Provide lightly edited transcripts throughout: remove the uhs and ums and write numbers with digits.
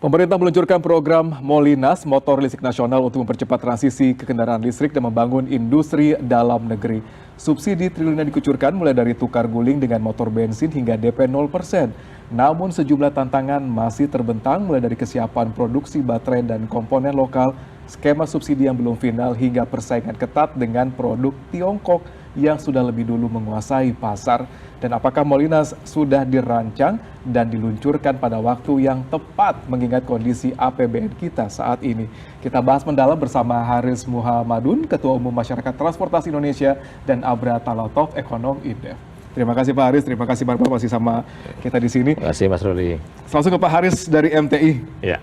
Pemerintah meluncurkan program Molinas, motor listrik nasional untuk mempercepat transisi ke kendaraan listrik dan membangun industri dalam negeri. Subsidi triliunan dikucurkan mulai dari tukar guling dengan motor bensin hingga DP 0%. Namun sejumlah tantangan masih terbentang mulai dari kesiapan produksi baterai dan komponen lokal, skema subsidi yang belum final hingga persaingan ketat dengan produk Tiongkok yang sudah lebih dulu menguasai pasar. Dan apakah Molinas sudah dirancang dan diluncurkan pada waktu yang tepat mengingat kondisi APBN kita saat ini? Kita bahas mendalam bersama Haris Muhammadun, Ketua Umum Masyarakat Transportasi Indonesia, dan Abra Talatov, Ekonom Indef. Terima kasih Pak Haris, terima kasih Bapak masih sama kita di sini. Terima kasih Mas Ruli. Langsung ke Pak Haris dari MTI. Ya.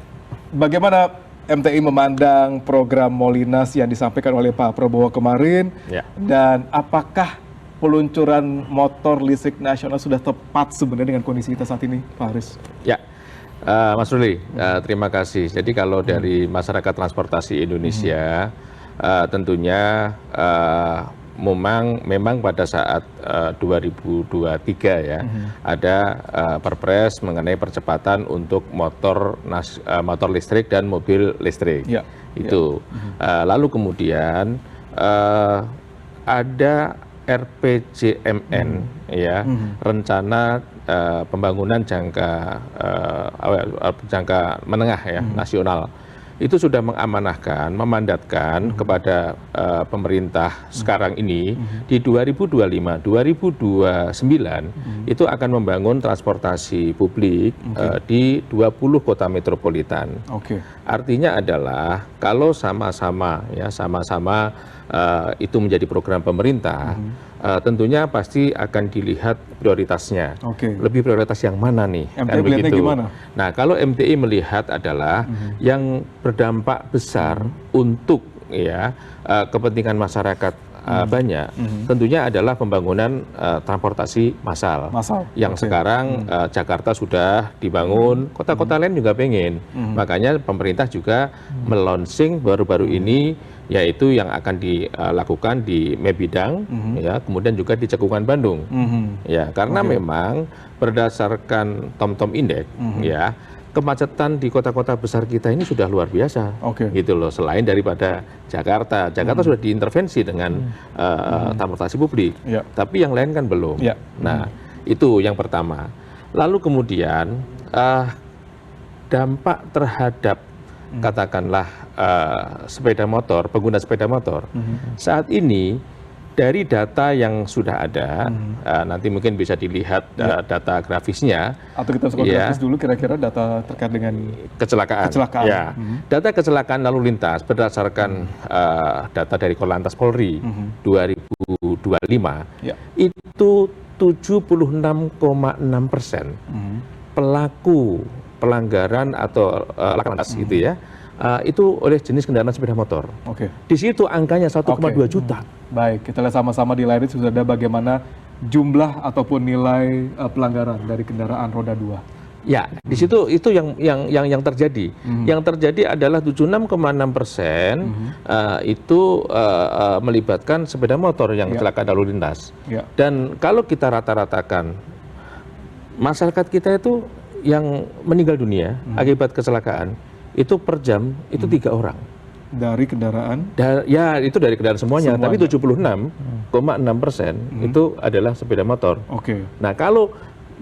Bagaimana MTI memandang program Molinas yang disampaikan oleh Pak Prabowo kemarin? Ya. Dan apakah peluncuran motor listrik nasional sudah tepat sebenarnya dengan kondisi kita saat ini, Pak Haris? Ya, Mas Ruli, terima kasih. Jadi kalau dari masyarakat transportasi Indonesia, tentunya memang pada saat 2023 ya, ada Perpres mengenai percepatan untuk motor listrik dan mobil listrik. Ya. Itu. Lalu kemudian ada RPJMN ya, rencana pembangunan jangka menengah ya, nasional. Itu sudah mengamanahkan, memandatkan kepada pemerintah sekarang ini di 2025-2029 itu akan membangun transportasi publik di 20 kota metropolitan. Artinya adalah kalau sama-sama itu menjadi program pemerintah, tentunya pasti akan dilihat prioritasnya. Lebih prioritas yang mana nih? MTI melihatnya gimana? Nah, kalau MTI melihat adalah yang berdampak besar untuk kepentingan masyarakat banyak, tentunya adalah pembangunan transportasi massal. Yang sekarang Jakarta sudah dibangun, kota-kota lain juga pengen. Makanya pemerintah juga melaunching baru-baru ini, yaitu yang akan dilakukan di Mebidang, ya, kemudian juga di Cekungan Bandung, ya, karena memang berdasarkan TomTom Index, ya, kemacetan di kota-kota besar kita ini sudah luar biasa, gitu loh. Selain daripada Jakarta sudah diintervensi dengan transportasi publik, tapi yang lain kan belum. Nah, itu yang pertama. Lalu kemudian dampak terhadap katakanlah sepeda motor, pengguna sepeda motor. Saat ini dari data yang sudah ada, nanti mungkin bisa dilihat data grafisnya. Atau kita masuk grafis dulu, kira-kira data terkait dengan kecelakaan. Ya. Data kecelakaan lalu lintas berdasarkan data dari Korlantas Polri 2025, itu 76,6% pelaku pelanggaran atau lantas gitu ya, itu oleh jenis kendaraan sepeda motor. Di situ angkanya 1,2 juta. Baik, kita lihat sama-sama di layar sudah ada bagaimana jumlah ataupun nilai pelanggaran dari kendaraan roda 2. Ya, di situ itu yang terjadi. Yang terjadi adalah 76,6% itu melibatkan sepeda motor yang kecelakaan lalu lintas. Dan kalau kita rata-ratakan, masyarakat kita itu yang meninggal dunia akibat kecelakaan itu per jam itu 3 orang. Dari kendaraan? Ya, itu dari kendaraan semuanya. Tapi 76,6% itu adalah sepeda motor. Nah, kalau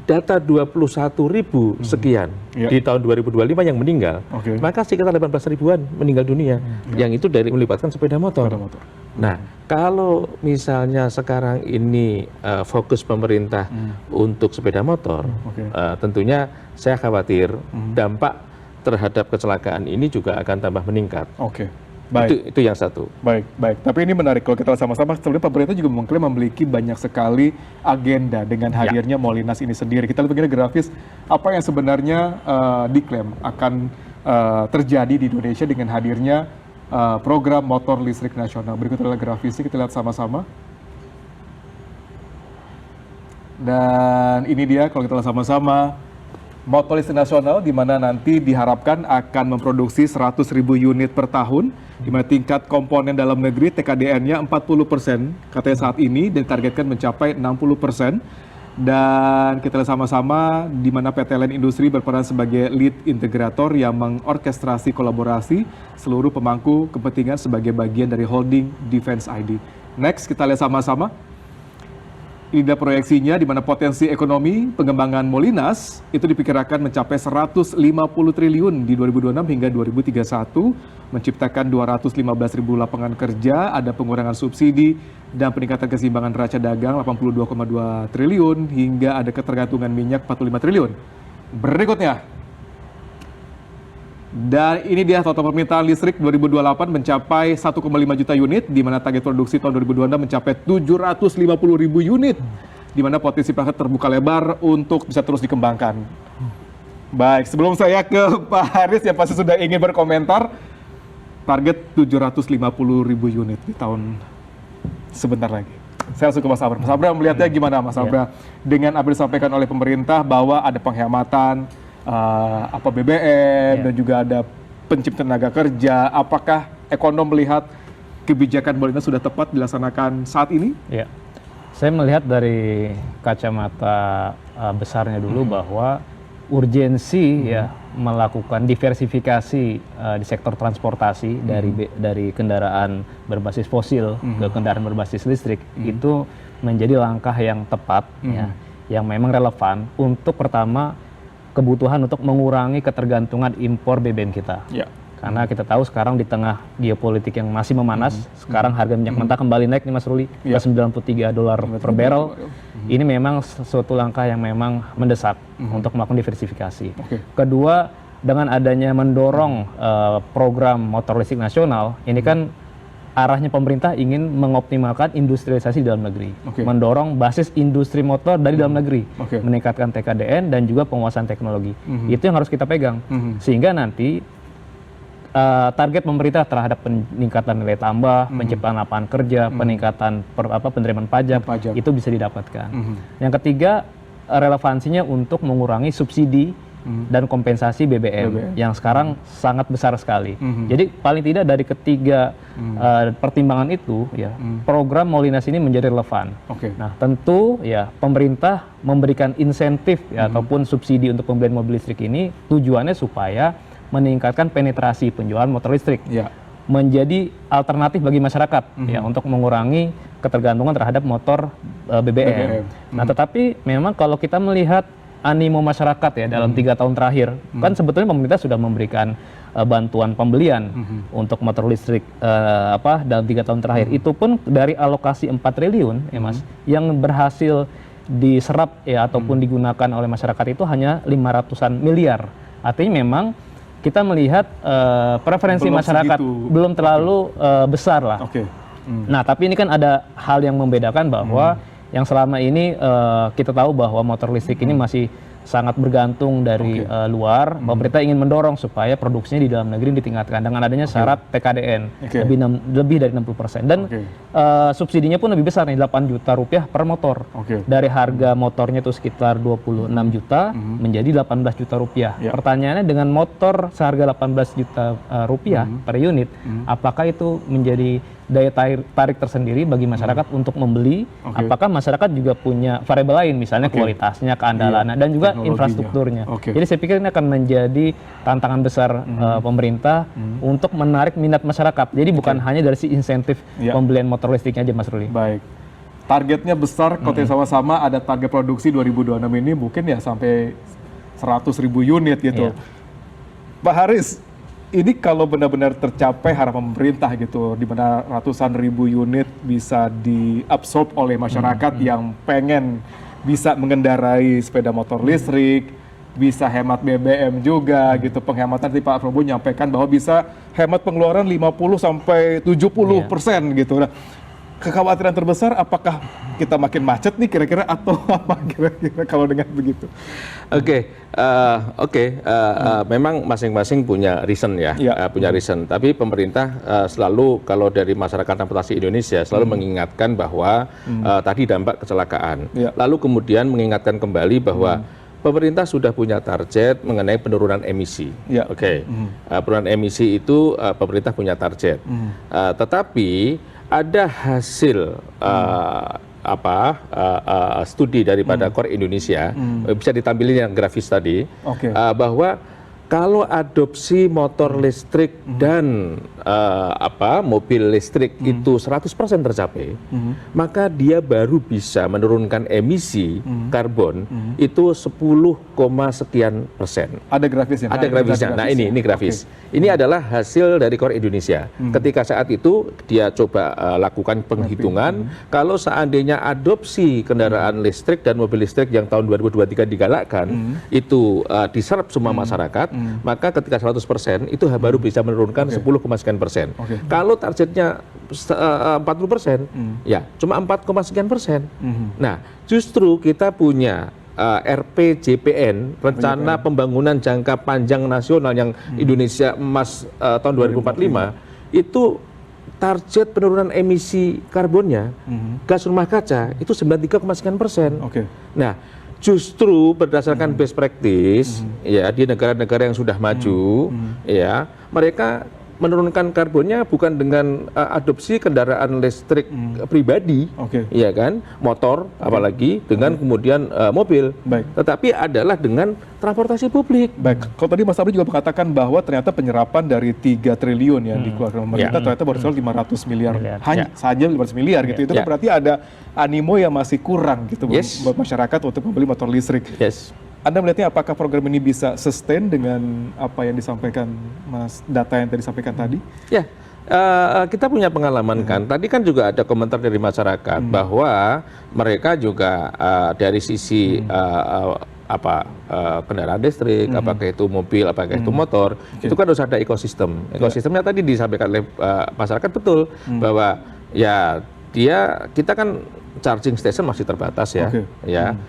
data 21.000 sekian di tahun 2025 yang meninggal, maka sekitar 18 ribuan meninggal dunia, yang itu dari melibatkan sepeda motor. Nah, kalau misalnya sekarang ini fokus pemerintah untuk sepeda motor, tentunya saya khawatir dampak terhadap kecelakaan ini juga akan tambah meningkat. Baik. Itu yang satu. Baik. Tapi ini menarik kalau kita sama-sama. Sebenarnya pemerintah juga mengklaim memiliki banyak sekali agenda dengan hadirnya Molinas ini sendiri. Kita lihat begini grafis apa yang sebenarnya diklaim akan terjadi di Indonesia dengan hadirnya program motor listrik nasional. Berikut adalah grafisnya, kita lihat sama-sama. Dan ini dia kalau kita lihat sama-sama. Motor listrik nasional di mana nanti diharapkan akan memproduksi 100.000 unit per tahun, di mana tingkat komponen dalam negeri TKDN-nya 40% katanya saat ini, dan ditargetkan mencapai 60%. Dan kita lihat sama-sama di mana PT LN Industri berperan sebagai lead integrator yang mengorkestrasi kolaborasi seluruh pemangku kepentingan sebagai bagian dari holding Defense ID. Next, kita lihat sama-sama. Ini adalah proyeksinya di mana potensi ekonomi pengembangan Molinas itu diperkirakan mencapai 150 triliun di 2026 hingga 2031, menciptakan 215.000 lapangan kerja, ada pengurangan subsidi dan peningkatan keseimbangan neraca dagang 82,2 triliun hingga ada ketergantungan minyak 45 triliun. Berikutnya, dan ini dia total permintaan listrik 2028 mencapai 1,5 juta unit, di mana target produksi tahun 2026 mencapai 750.000 unit, di mana potensi pasar terbuka lebar untuk bisa terus dikembangkan. Baik, sebelum saya ke Pak Haris yang pasti sudah ingin berkomentar, target 750.000 unit di tahun sebentar lagi. Saya langsung ke Mas Abra. Mas Abra melihatnya gimana Mas Abra dengan apa yang disampaikan oleh pemerintah bahwa ada penghematan BBM dan juga ada penciptaan tenaga kerja, apakah ekonom melihat kebijakan Molinas sudah tepat dilaksanakan saat ini? Ya, saya melihat dari kacamata besarnya dulu bahwa urgensi ya melakukan diversifikasi di sektor transportasi dari kendaraan berbasis fosil ke kendaraan berbasis listrik itu menjadi langkah yang tepat ya, yang memang relevan untuk pertama kebutuhan untuk mengurangi ketergantungan impor BBM kita. Ya. Karena kita tahu sekarang di tengah geopolitik yang masih memanas, sekarang harga minyak mentah kembali naik nih Mas Ruli, ke $93 per barrel. Ini memang suatu langkah yang memang mendesak untuk melakukan diversifikasi. Kedua, dengan adanya mendorong program motor listrik nasional, ini kan arahnya pemerintah ingin mengoptimalkan industrialisasi di dalam negeri, mendorong basis industri motor dari dalam negeri, meningkatkan TKDN dan juga penguasaan teknologi. Itu yang harus kita pegang, sehingga nanti target pemerintah terhadap peningkatan nilai tambah, penciptaan lapangan kerja, peningkatan penerimaan pajak itu bisa didapatkan. Yang ketiga, relevansinya untuk mengurangi subsidi dan kompensasi BBM yang sekarang sangat besar sekali. Jadi paling tidak dari ketiga pertimbangan itu ya program Molinas ini menjadi relevan. Nah tentu ya pemerintah memberikan insentif ya, ataupun subsidi untuk pembelian mobil listrik ini tujuannya supaya meningkatkan penetrasi penjualan motor listrik, menjadi alternatif bagi masyarakat ya untuk mengurangi ketergantungan terhadap motor BBM. Nah tetapi memang kalau kita melihat animo masyarakat ya dalam 3 tahun terakhir, kan sebetulnya pemerintah sudah memberikan bantuan pembelian untuk motor listrik dalam 3 tahun terakhir. Itu pun dari alokasi 4 triliun ya Mas, yang berhasil diserap ya ataupun digunakan oleh masyarakat itu hanya 500-an miliar. Artinya memang kita melihat preferensi belum masyarakat segitu. Belum terlalu besar lah. Nah tapi ini kan ada hal yang membedakan bahwa yang selama ini kita tahu bahwa motor listrik ini masih sangat bergantung dari luar. Pemerintah ingin mendorong supaya produksinya di dalam negeri ditingkatkan dengan adanya syarat TKDN lebih dari 60%. Dan subsidinya pun lebih besar nih, 8 juta rupiah per motor. Dari harga motornya itu sekitar 26 juta menjadi 18 juta rupiah. Pertanyaannya dengan motor seharga 18 juta rupiah per unit, apakah itu menjadi daya tarik tersendiri bagi masyarakat untuk membeli? Apakah masyarakat juga punya variabel lain, misalnya kualitasnya, keandalannya, dan juga infrastrukturnya. Jadi saya pikir ini akan menjadi tantangan besar pemerintah untuk menarik minat masyarakat. Jadi bukan hanya dari si insentif pembelian motor listriknya aja Mas Ruli. Baik. Targetnya besar, kalau sama-sama ada target produksi 2026 ini mungkin ya sampai 100.000 unit gitu. Pak Haris, ini kalau benar-benar tercapai harapan pemerintah gitu, di mana ratusan ribu unit bisa diabsorb oleh masyarakat yang pengen bisa mengendarai sepeda motor listrik, bisa hemat BBM juga gitu. Penghematan tadi Pak Prabowo nyampaikan bahwa bisa hemat pengeluaran 50-70% gitu. Nah, kekhawatiran terbesar apakah kita makin macet nih kira-kira atau apa kira-kira kalau dengan begitu? Memang masing-masing punya reason ya, punya reason. Tapi pemerintah selalu kalau dari masyarakat transportasi Indonesia selalu mengingatkan bahwa tadi dampak kecelakaan. Lalu kemudian mengingatkan kembali bahwa pemerintah sudah punya target mengenai penurunan emisi. Penurunan emisi itu pemerintah punya target. Tetapi ada hasil studi daripada Core Indonesia, bisa ditampilin yang grafis tadi, Oke. bahwa kalau adopsi motor listrik dan mobil listrik itu 100% tercapai, maka dia baru bisa menurunkan emisi karbon itu 10, sekian persen. Ada grafisnya. Ada grafisnya. Nah, ini grafis. Ini adalah hasil dari Core Indonesia. Ketika saat itu dia coba lakukan penghitungan, kalau seandainya adopsi kendaraan listrik dan mobil listrik yang tahun 2023 digalakkan itu diserap semua masyarakat, maka ketika 100% itu baru bisa menurunkan 10, sekian persen. Kalau targetnya 40%, ya cuma 4, sekian persen. Nah, justru kita punya RPJPN, Rencana Pembangunan Jangka Panjang Nasional yang Indonesia Emas tahun 2045, itu target penurunan emisi karbonnya gas rumah kaca itu 93, sekian persen. Nah, justru berdasarkan best practice ya di negara-negara yang sudah maju, ya mereka menurunkan karbonnya bukan dengan adopsi kendaraan listrik pribadi, ya kan, motor, apalagi dengan kemudian mobil, tetapi adalah dengan transportasi publik. Baik, kalau tadi Mas Abri juga mengatakan bahwa ternyata penyerapan dari 3 triliun yang dikeluarkan pemerintah ternyata baru 500 miliar, hanya saja 500 miliar gitu. Itu kan berarti ada animo yang masih kurang gitu buat masyarakat untuk membeli motor listrik. Anda melihatnya apakah program ini bisa sustain dengan apa yang disampaikan Mas, data yang tadi disampaikan tadi? Ya, kita punya pengalaman kan. Tadi kan juga ada komentar dari masyarakat bahwa mereka juga dari sisi kendaraan listrik, apakah itu mobil, apakah itu motor, itu kan harus ada ekosistem. Ekosistemnya tadi disampaikan oleh masyarakat betul bahwa ya kita kan charging station masih terbatas ya,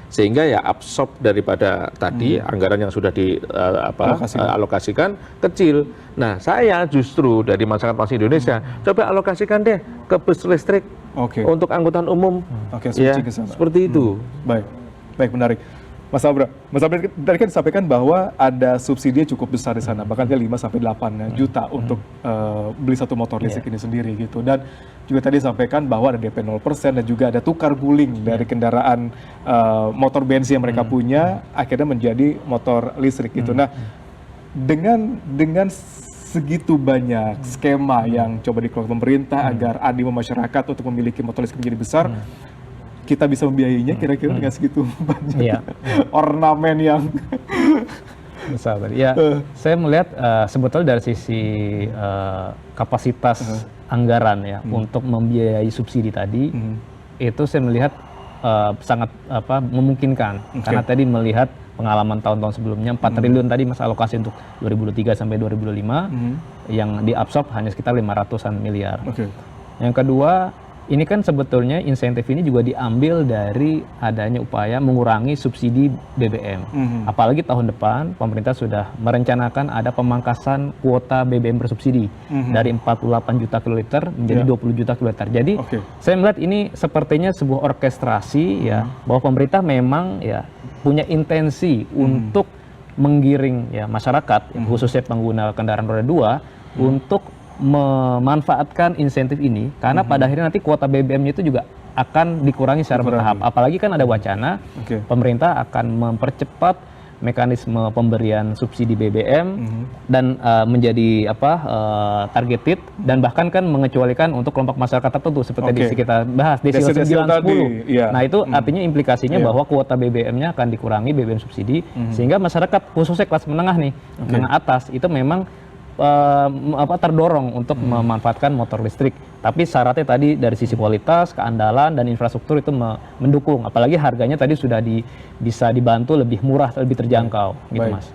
sehingga ya absorb daripada tadi anggaran yang sudah dialokasikan kecil. Nah, saya justru dari masyarakat Pasti Indonesia coba alokasikan deh ke bus listrik untuk angkutan umum, ya, seperti itu. Baik, menarik. Mas Abri tadi kan disampaikan bahwa ada subsidi cukup besar di sana, bahkan 5-8 juta untuk beli satu motor listrik ini sendiri gitu. Dan juga tadi disampaikan bahwa ada DP 0% dan juga ada tukar guling dari kendaraan motor bensin yang mereka punya akhirnya menjadi motor listrik gitu. Nah, dengan segitu banyak skema yang coba dikeluarkan pemerintah agar animo masyarakat untuk memiliki motor listrik menjadi besar, kita bisa membiayainya kira-kira dengan segitu banyak ornamen yang besar tadi. Ya, saya melihat sebetulnya dari sisi kapasitas anggaran ya untuk membiayai subsidi tadi, itu saya melihat sangat memungkinkan. Karena tadi melihat pengalaman tahun-tahun sebelumnya 4 triliun tadi Mas alokasi untuk 2003 sampai 2005 yang diabsorb hanya sekitar 500-an miliar. Yang kedua, ini kan sebetulnya insentif ini juga diambil dari adanya upaya mengurangi subsidi BBM. Apalagi tahun depan pemerintah sudah merencanakan ada pemangkasan kuota BBM bersubsidi dari 48 juta kiloliter menjadi 20 juta kiloliter. Jadi saya melihat ini sepertinya sebuah orkestrasi ya, bahwa pemerintah memang ya punya intensi untuk menggiring ya masyarakat khususnya pengguna kendaraan roda 2 untuk memanfaatkan insentif ini, karena pada akhirnya nanti kuota BBM-nya itu juga akan dikurangi secara bertahap. Apalagi kan ada wacana pemerintah akan mempercepat mekanisme pemberian subsidi BBM dan menjadi targeted dan bahkan kan mengecualikan untuk kelompok masyarakat tertentu seperti di kita bahas desil 9-10. Nah, itu artinya implikasinya bahwa kuota BBM-nya akan dikurangi, BBM subsidi, sehingga masyarakat khususnya kelas menengah nih, menengah atas itu memang terdorong untuk memanfaatkan motor listrik. Tapi syaratnya tadi dari sisi kualitas, keandalan dan infrastruktur itu mendukung. Apalagi harganya tadi sudah bisa dibantu lebih murah, lebih terjangkau, gitu Mas.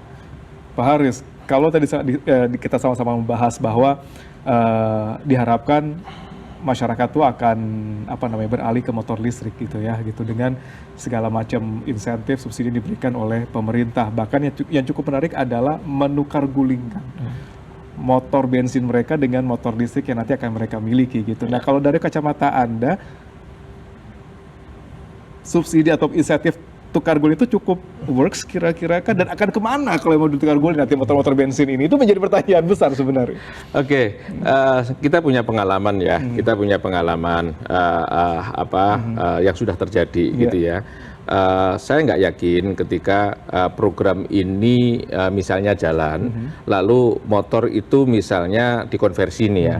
Pak Haris, kalau tadi kita sama-sama membahas bahwa diharapkan masyarakat itu akan beralih ke motor listrik gitu ya, gitu dengan segala macam insentif subsidi diberikan oleh pemerintah. Bahkan yang cukup menarik adalah menukar gulingkan motor bensin mereka dengan motor listrik yang nanti akan mereka miliki gitu. Nah, kalau dari kacamata Anda, subsidi atau insentif tukar guling itu cukup works kira-kira kan, dan akan kemana kalau mau ditukar guling nanti motor-motor bensin ini? Itu menjadi pertanyaan besar sebenarnya. Oke, kita punya pengalaman ya, kita punya pengalaman yang sudah terjadi gitu ya. Saya nggak yakin ketika program ini misalnya jalan, lalu motor itu misalnya dikonversi nih ya.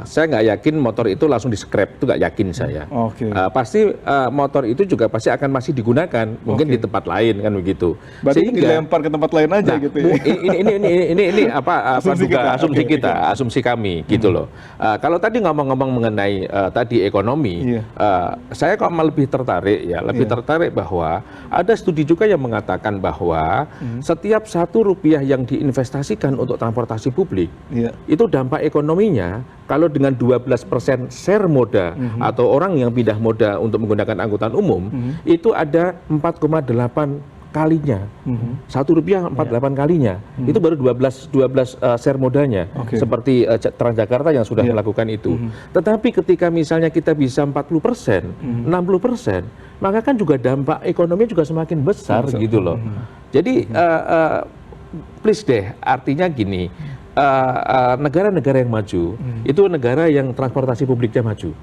Saya nggak yakin motor itu langsung di-scrap, itu nggak yakin saya. Pasti motor itu juga pasti akan masih digunakan, mungkin di tempat lain kan begitu. Berarti sehingga dilempar ke tempat lain aja gitu ya. Ini asumsi kami gitu loh. Kalau tadi ngomong-ngomong mengenai tadi ekonomi, saya kok malah lebih tertarik bahwa ada studi juga yang mengatakan bahwa setiap Rp1 yang diinvestasikan untuk transportasi publik, itu dampak ekonominya kalau dengan 12% share moda atau orang yang pindah moda untuk menggunakan angkutan umum, itu ada 4,8 kalinya. Rp1 48 kalinya. Itu baru 12 share modanya. Seperti Transjakarta yang sudah melakukan itu. Tetapi ketika misalnya kita bisa 40%, 60%, maka kan juga dampak ekonomi juga semakin besar gitu loh. Jadi please deh, artinya gini, negara-negara yang maju itu negara yang transportasi publiknya maju.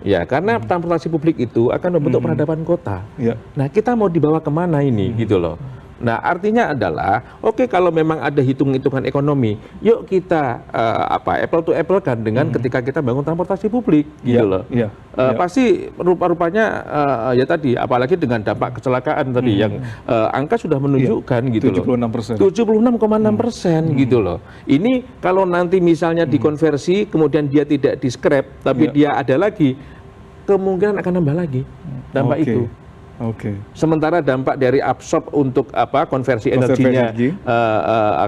Ya, karena transportasi publik itu akan membentuk peradaban kota. Nah, kita mau dibawa kemana ini gitu loh. Nah, artinya adalah kalau memang ada hitung-hitungan ekonomi, yuk kita apple to apple kan dengan ketika kita bangun transportasi publik gitu loh. Pasti rupa-rupanya ya tadi, apalagi dengan dampak kecelakaan tadi yang angka sudah menunjukkan gitu 76%. 76,6% gitu loh. Ini kalau nanti misalnya dikonversi kemudian dia tidak di-scrap tapi dia ada lagi, kemungkinan akan nambah lagi dampak itu. Sementara dampak dari absorb untuk konversi energinya,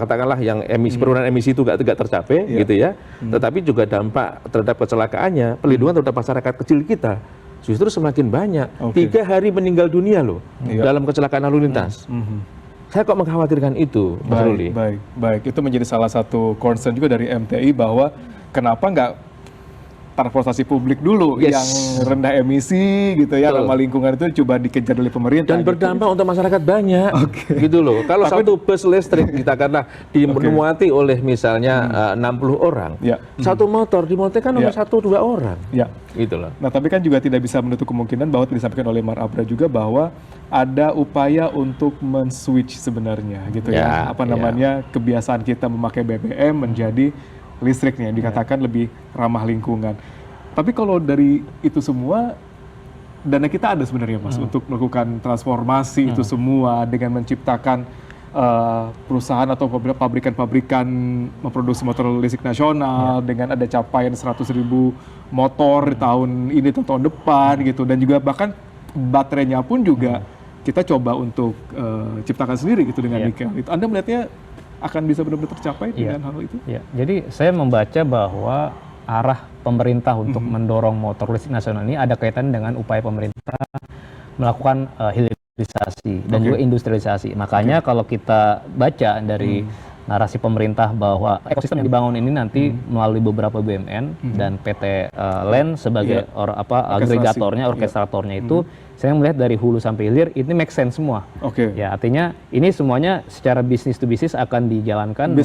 katakanlah yang penurunan emisi itu nggak tercapai, gitu ya. Tetapi juga dampak terhadap kecelakaannya, pelindungan terhadap masyarakat kecil kita justru semakin banyak. 3 hari meninggal dunia loh dalam kecelakaan lalu lintas. Saya kok mengkhawatirkan itu, Mas Ruli. Baik. Itu menjadi salah satu concern juga dari MTI bahwa kenapa nggak transportasi publik dulu yang rendah emisi gitu ya, ramah lingkungan itu coba dikejar oleh pemerintah dan berdampak untuk masyarakat banyak gitu loh. Kalau satu bus listrik kita karena dimuati oleh misalnya 60 orang, satu motor dimuatikan oleh 1-2 orang gitu loh. Nah, tapi kan juga tidak bisa menutup kemungkinan bahwa disampaikan oleh Mar Abra juga bahwa ada upaya untuk men-switch sebenarnya gitu ya, kebiasaan kita memakai BBM menjadi listriknya, dikatakan lebih ramah lingkungan. Tapi kalau dari itu semua, dana kita ada sebenarnya Mas untuk melakukan transformasi itu semua dengan menciptakan perusahaan atau pabrikan-pabrikan memproduksi motor listrik nasional dengan ada capaian 100.000 motor di tahun ini atau tahun depan gitu, dan juga bahkan baterainya pun juga kita coba untuk ciptakan sendiri gitu dengan nikel. Itu Anda melihatnya akan bisa benar-benar tercapai dengan hal itu? Jadi saya membaca bahwa arah pemerintah untuk mendorong motor listrik nasional ini ada kaitan dengan upaya pemerintah melakukan hilirisasi dan juga industrialisasi. Makanya kalau kita baca dari narasi pemerintah bahwa ekosistem yang dibangun ini nanti melalui beberapa BUMN dan PT LEN sebagai agregatornya, orkestratornya itu, saya melihat dari hulu sampai hilir ini make sense semua. Ya, artinya ini semuanya secara bisnis to bisnis akan dijalankan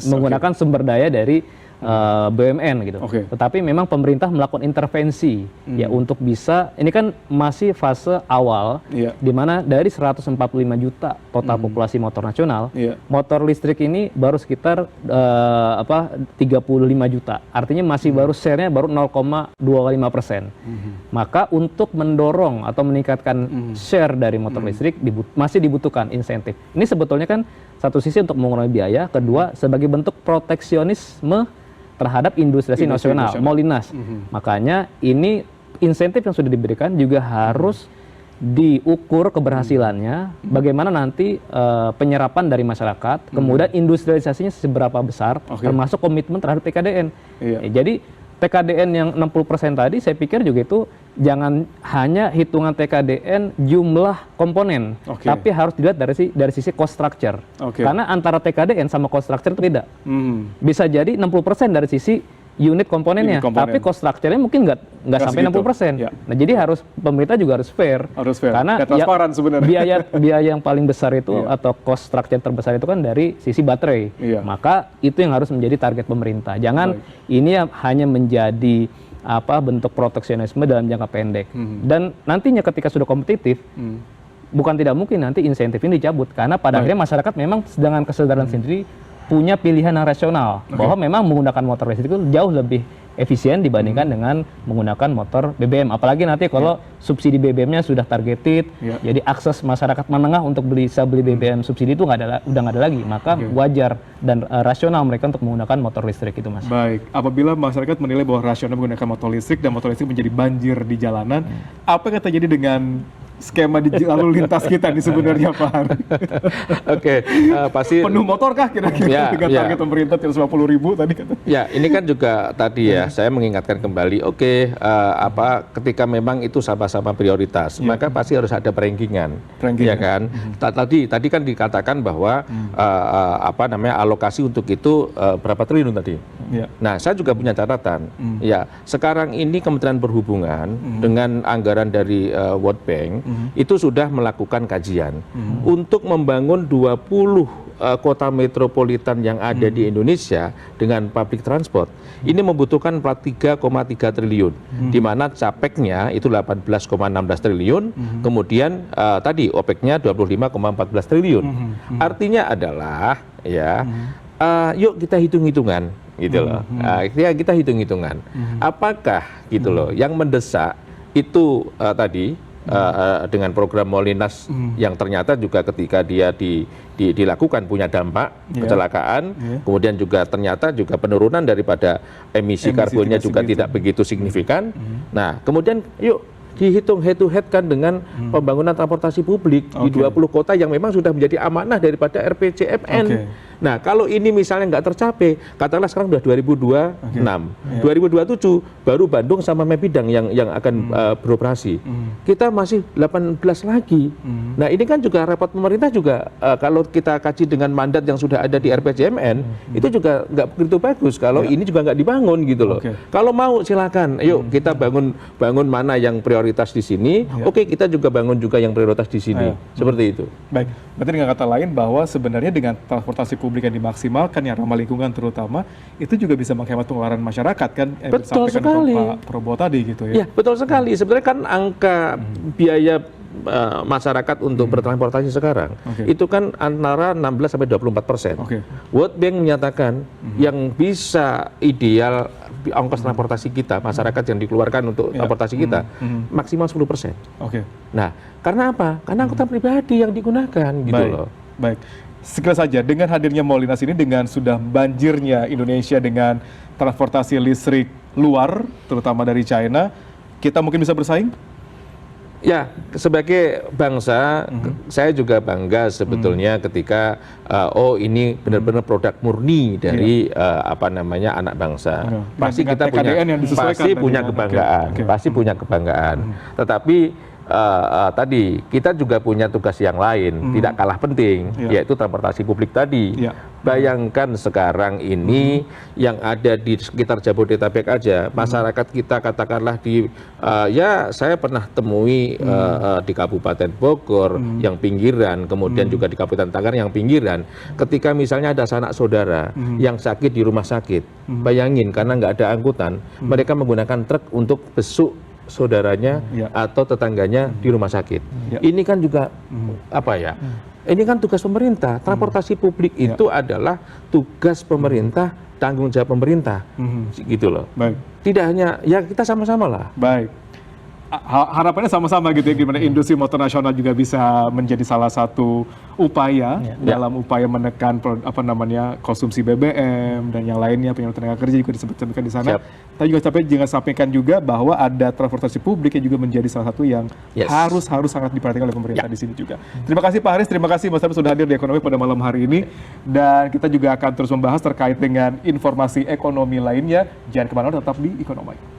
menggunakan sumber daya dari BUMN gitu. Tetapi memang pemerintah melakukan intervensi ya untuk bisa, ini kan masih fase awal di mana dari 145 juta total populasi motor nasional, motor listrik ini baru sekitar 35 juta. Artinya masih baru share-nya baru 0,25%. Maka untuk mendorong atau meningkatkan share dari motor listrik masih dibutuhkan insentif. Ini sebetulnya kan satu sisi untuk mengurangi biaya, kedua sebagai bentuk proteksionisme terhadap industri nasional, Molinas. Makanya ini insentif yang sudah diberikan juga harus diukur keberhasilannya, bagaimana nanti penyerapan dari masyarakat, kemudian industrialisasinya seberapa besar, termasuk komitmen terhadap TKDN. Jadi TKDN yang 60% tadi saya pikir juga itu jangan hanya hitungan TKDN jumlah komponen, tapi harus dilihat dari sisi cost structure. Karena antara TKDN sama cost structure itu beda. Bisa jadi 60% dari sisi unit komponennya, Unit komponen. tapi cost structure-nya mungkin nggak sampai segitu. 60%. Ya. Nah, jadi pemerintah juga harus fair. Harus fair. Karena Ya, transparan sebenarnya. biaya yang paling besar itu Iya. atau cost structure terbesar itu kan dari sisi baterai. Iya. Maka itu yang harus menjadi target pemerintah. Jangan ini hanya menjadi bentuk proteksionisme dalam jangka pendek. Dan nantinya ketika sudah kompetitif, bukan tidak mungkin nanti insentif ini dicabut karena pada akhirnya masyarakat memang dengan kesadaran sendiri punya pilihan yang rasional bahwa memang menggunakan motor listrik itu jauh lebih efisien dibandingkan dengan menggunakan motor BBM. Apalagi nanti kalau subsidi BBM-nya sudah targeted, jadi akses masyarakat menengah untuk bisa beli BBM subsidi itu udah nggak ada lagi. Maka wajar dan rasional mereka untuk menggunakan motor listrik itu, Mas. Baik, apabila masyarakat menilai bahwa rasional menggunakan motor listrik dan motor listrik menjadi banjir di jalanan, apa yang terjadi dengan skema di lalu lintas kita nih sebenarnya, Pak Hari? Oke, pasti Penuh motor kah kira-kira dengan target pemerintah 350.000 tadi kata? Ya, ini kan juga tadi ya, saya mengingatkan kembali, ketika memang itu sama-sama prioritas, maka pasti harus ada perankingan, ya kan? Tadi kan dikatakan bahwa alokasi untuk itu berapa triliun tadi. Ya. Nah, saya juga punya catatan. Ya, sekarang ini Kementerian Perhubungan dengan anggaran dari World Bank itu sudah melakukan kajian untuk membangun 20 kota metropolitan yang ada di Indonesia dengan public transport. Ini membutuhkan 3,3 triliun, di mana capeknya itu 18,16 triliun, kemudian tadi OPEC-nya 25,14 triliun. Artinya adalah yuk kita hitung-hitungan gitu loh. Kita hitung-hitungan. Apakah gitu loh yang mendesak itu dengan program Molinas yang ternyata juga ketika dia dilakukan punya dampak kecelakaan, kemudian juga ternyata juga penurunan daripada emisi karbonnya juga tidak begitu signifikan. Nah, kemudian yuk dihitung head to head kan dengan pembangunan transportasi publik di 20 kota yang memang sudah menjadi amanah daripada RPJMN. Nah, kalau ini misalnya nggak tercapai, katakanlah sekarang sudah 2026, 2027 baru Bandung sama Mepidang yang akan beroperasi. Kita masih 18 lagi. Nah, ini kan juga rapat pemerintah juga kalau kita kaji dengan mandat yang sudah ada di RPJMN, itu juga nggak begitu bagus kalau ini juga nggak dibangun gitu loh. Kalau mau silakan, yuk kita bangun mana yang prioritas di sini. Oke, kita juga bangun juga yang prioritas di sini. Seperti itu. Baik, berarti dengan kata lain bahwa sebenarnya dengan transportasi publik yang dimaksimalkan, yang ramah lingkungan terutama, itu juga bisa menghemat pengeluaran masyarakat kan? Betul sekali. Pak Prabowo tadi gitu ya? Ya, betul sekali. Sebenarnya kan angka biaya masyarakat untuk bertransportasi sekarang itu kan antara 16 sampai 24%. World Bank menyatakan yang bisa ideal ongkos transportasi kita, masyarakat yang dikeluarkan untuk transportasi kita maksimal 10%. Nah, karena apa? Karena angkutan pribadi yang digunakan gitu loh. Baik. Sekilas saja dengan hadirnya Molinas ini, dengan sudah banjirnya Indonesia dengan transportasi listrik luar, terutama dari China, kita mungkin bisa bersaing? Ya, sebagai bangsa, saya juga bangga sebetulnya ketika ini benar-benar produk murni dari anak bangsa. Pasti kita punya kebanggaan, pasti punya kebanggaan. Tetapi tadi kita juga punya tugas yang lain, tidak kalah penting, yaitu transportasi publik tadi. Bayangkan sekarang ini yang ada di sekitar Jabodetabek aja, masyarakat kita katakanlah saya pernah temui di Kabupaten Bogor yang pinggiran, kemudian juga di Kabupaten Tangerang yang pinggiran. Ketika misalnya ada sanak saudara yang sakit di rumah sakit, bayangin karena nggak ada angkutan, mereka menggunakan truk untuk besuk saudaranya atau tetangganya di rumah sakit. Ini kan juga ini kan tugas pemerintah. Transportasi publik itu adalah tugas pemerintah, tanggung jawab pemerintah, gitu loh. Baik. Tidak hanya kita sama-sama lah. Baik. Harapannya sama-sama gitu ya, gimana industri motor nasional juga bisa menjadi salah satu upaya dalam upaya menekan konsumsi BBM dan yang lainnya, penyalur tenaga kerja juga disebutkan di sana. Tapi juga jangan sampaikan juga bahwa ada transportasi publik yang juga menjadi salah satu yang harus sangat diperhatikan oleh pemerintah di sini juga. Terima kasih Pak Haris, terima kasih Mas Habib sudah hadir di Ekonomi pada malam hari ini, dan kita juga akan terus membahas terkait dengan informasi ekonomi lainnya. Jangan kemana-mana, tetap di Ekonomi.